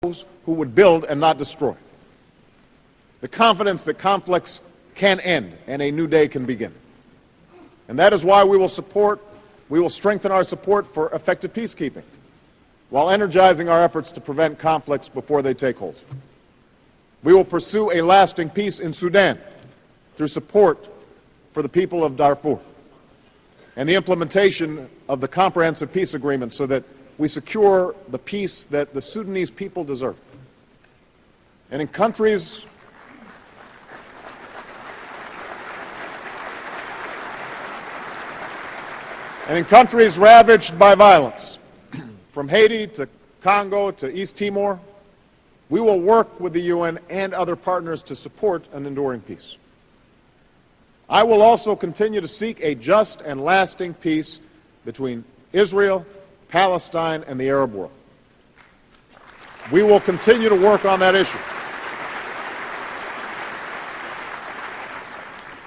those who would build and not destroy. The confidence that conflicts can end and a new day can begin. And that is why we will strengthen our support for effective peacekeeping, while energizing our efforts to prevent conflicts before they take hold. We will pursue a lasting peace in Sudan through support for the people of Darfur and the implementation of the comprehensive peace agreement so that we secure the peace that the Sudanese people deserve. And in countries ravaged by violence, from Haiti to Congo to East Timor, we will work with the UN and other partners to support an enduring peace. I will also continue to seek a just and lasting peace between Israel, Palestine, and the Arab world. We will continue to work on that issue.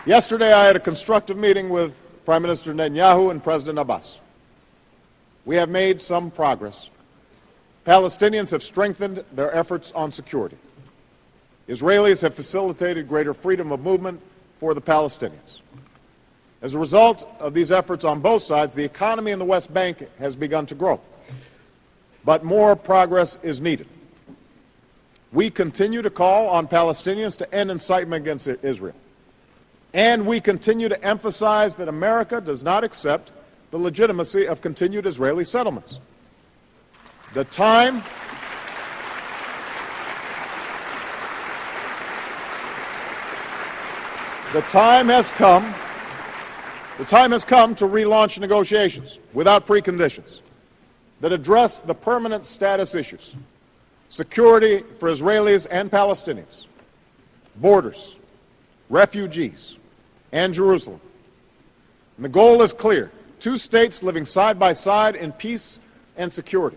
Yesterday, I had a constructive meeting with Prime Minister Netanyahu and President Abbas. We have made some progress. Palestinians have strengthened their efforts on security. Israelis have facilitated greater freedom of movement for the Palestinians. As a result of these efforts on both sides, the economy in the West Bank has begun to grow. But more progress is needed. We continue to call on Palestinians to end incitement against Israel. And we continue to emphasize that America does not accept the legitimacy of continued Israeli settlements. The time has come to relaunch negotiations without preconditions that address the permanent status issues: security for Israelis and Palestinians, borders, refugees, and Jerusalem. And the goal is clear: two states living side by side in peace and security.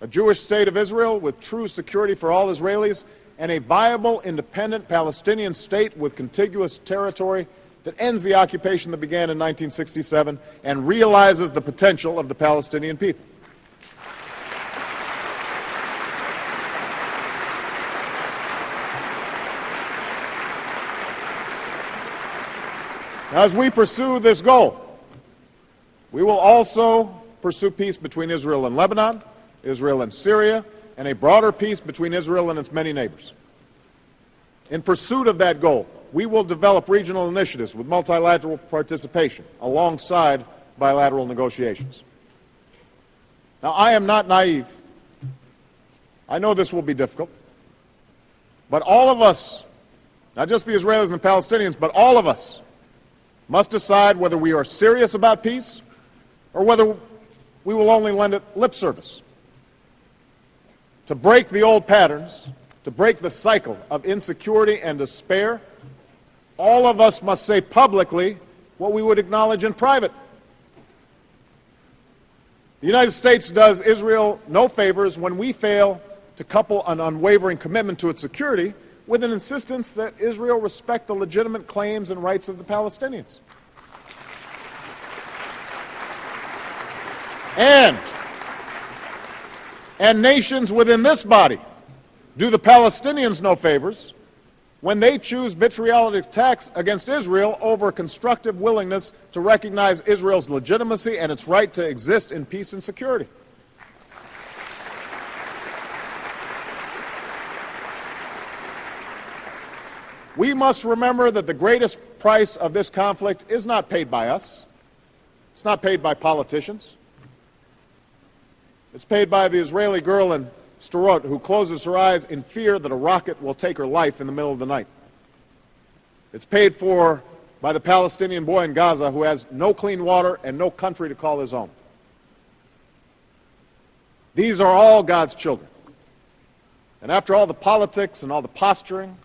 A Jewish state of Israel with true security for all Israelis, and a viable, independent Palestinian state with contiguous territory that ends the occupation that began in 1967 and realizes the potential of the Palestinian people. Now, as we pursue this goal, we will also pursue peace between Israel and Lebanon, Israel and Syria, and a broader peace between Israel and its many neighbors. In pursuit of that goal, we will develop regional initiatives with multilateral participation alongside bilateral negotiations. Now, I am not naive. I know this will be difficult. But all of us, not just the Israelis and the Palestinians, but all of us, must decide whether we are serious about peace or whether we will only lend it lip service. To break the old patterns, to break the cycle of insecurity and despair, all of us must say publicly what we would acknowledge in private. The United States does Israel no favors when we fail to couple an unwavering commitment to its security with an insistence that Israel respect the legitimate claims and rights of the Palestinians. And nations within this body do the Palestinians no favors when they choose vitriolic attacks against Israel over constructive willingness to recognize Israel's legitimacy and its right to exist in peace and security. We must remember that the greatest price of this conflict is not paid by us. It's not paid by politicians. It's paid by the Israeli girl in Sderot who closes her eyes in fear that a rocket will take her life in the middle of the night. It's paid for by the Palestinian boy in Gaza who has no clean water and no country to call his own. These are all God's children. And after all the politics and all the posturing,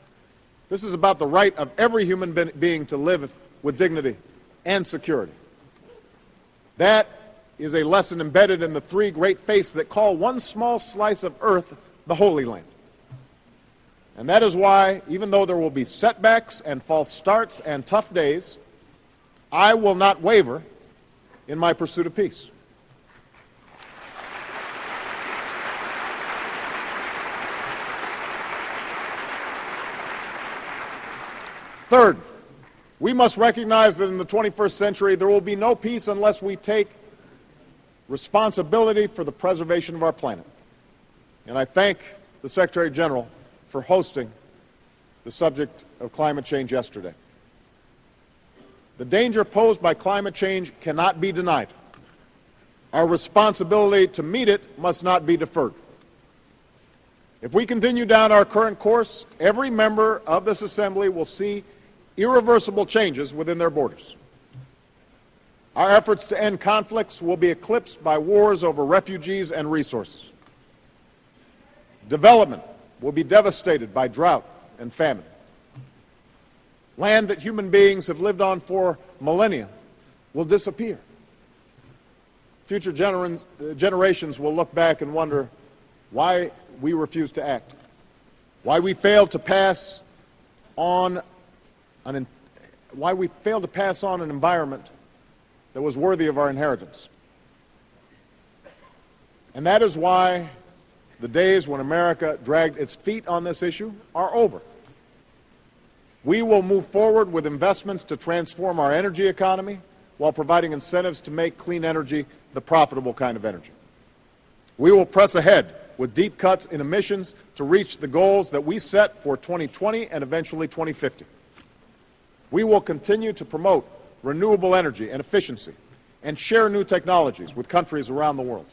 this is about the right of every human being to live with dignity and security. That is a lesson embedded in the three great faiths that call one small slice of earth the Holy Land. And that is why, even though there will be setbacks and false starts and tough days, I will not waver in my pursuit of peace. Third, we must recognize that in the 21st century there will be no peace unless we take responsibility for the preservation of our planet. And I thank the Secretary General for hosting the subject of climate change yesterday. The danger posed by climate change cannot be denied. Our responsibility to meet it must not be deferred. If we continue down our current course, every member of this Assembly will see irreversible changes within their borders. Our efforts to end conflicts will be eclipsed by wars over refugees and resources. Development will be devastated by drought and famine. Land that human beings have lived on for millennia will disappear. Future generations will look back and wonder why we refused to act, why we failed to pass on an environment that was worthy of our inheritance. And that is why the days when America dragged its feet on this issue are over. We will move forward with investments to transform our energy economy while providing incentives to make clean energy the profitable kind of energy. We will press ahead with deep cuts in emissions to reach the goals that we set for 2020 and eventually 2050. We will continue to promote renewable energy and efficiency and share new technologies with countries around the world.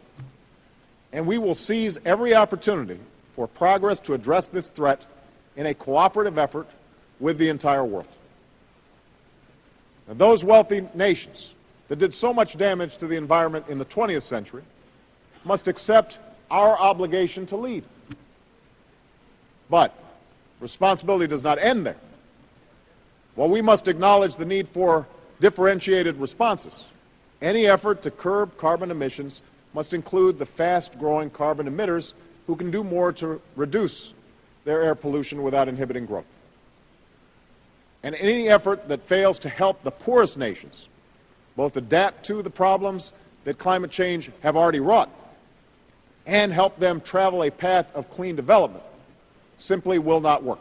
And we will seize every opportunity for progress to address this threat in a cooperative effort with the entire world. And those wealthy nations that did so much damage to the environment in the 20th century must accept our obligation to lead. But responsibility does not end there. While we must acknowledge the need for differentiated responses, any effort to curb carbon emissions must include the fast-growing carbon emitters who can do more to reduce their air pollution without inhibiting growth. And any effort that fails to help the poorest nations both adapt to the problems that climate change have already wrought and help them travel a path of clean development simply will not work.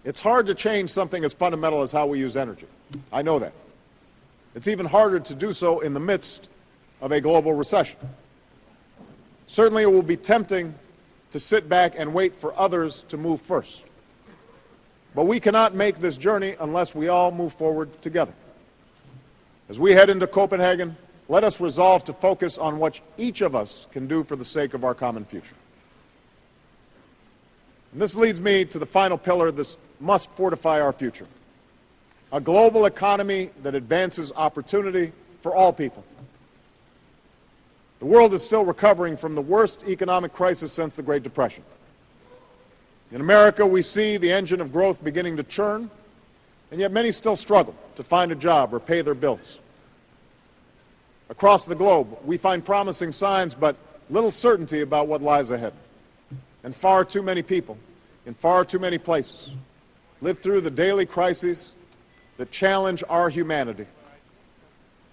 It's hard to change something as fundamental as how we use energy. I know that. It's even harder to do so in the midst of a global recession. Certainly it will be tempting to sit back and wait for others to move first. But we cannot make this journey unless we all move forward together. As we head into Copenhagen, let us resolve to focus on what each of us can do for the sake of our common future. And this leads me to the final pillar that must fortify our future: a global economy that advances opportunity for all people. The world is still recovering from the worst economic crisis since the Great Depression. In America, we see the engine of growth beginning to churn, and yet many still struggle to find a job or pay their bills. Across the globe, we find promising signs, but little certainty about what lies ahead. And far too many people, in far too many places, live through the daily crises that challenge our humanity: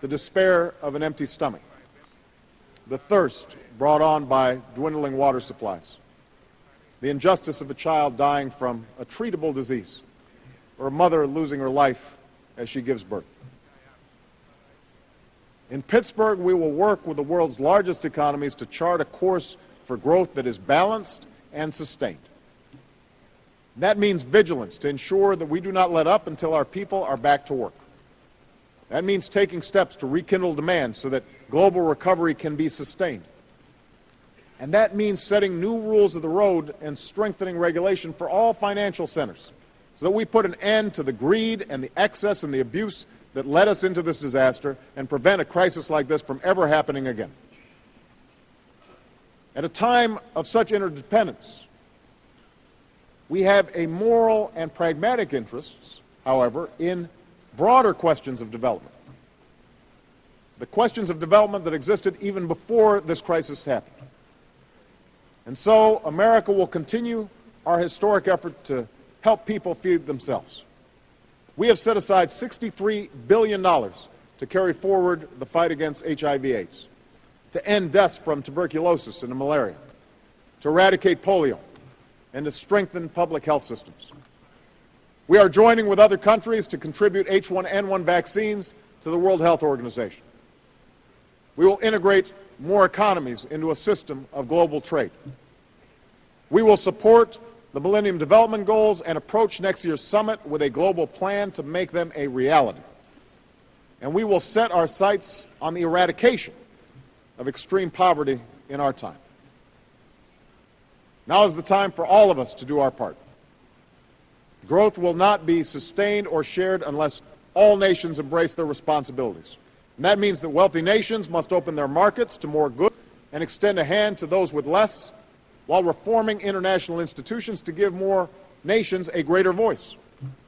the despair of an empty stomach, the thirst brought on by dwindling water supplies, the injustice of a child dying from a treatable disease, or a mother losing her life as she gives birth. In Pittsburgh, we will work with the world's largest economies to chart a course for growth that is balanced and sustained. That means vigilance to ensure that we do not let up until our people are back to work. That means taking steps to rekindle demand so that global recovery can be sustained. And that means setting new rules of the road and strengthening regulation for all financial centers so that we put an end to the greed and the excess and the abuse that led us into this disaster and prevent a crisis like this from ever happening again. At a time of such interdependence, we have a moral and pragmatic interest, however, in broader questions of development. The questions of development that existed even before this crisis happened. And so America will continue our historic effort to help people feed themselves. We have set aside $63 billion to carry forward the fight against HIV/AIDS, to end deaths from tuberculosis and malaria, to eradicate polio, and to strengthen public health systems. We are joining with other countries to contribute H1N1 vaccines to the World Health Organization. We will integrate more economies into a system of global trade. We will support the Millennium Development Goals and approach next year's summit with a global plan to make them a reality. And we will set our sights on the eradication of extreme poverty in our time. Now is the time for all of us to do our part. Growth will not be sustained or shared unless all nations embrace their responsibilities. And that means that wealthy nations must open their markets to more goods and extend a hand to those with less, while reforming international institutions to give more nations a greater voice.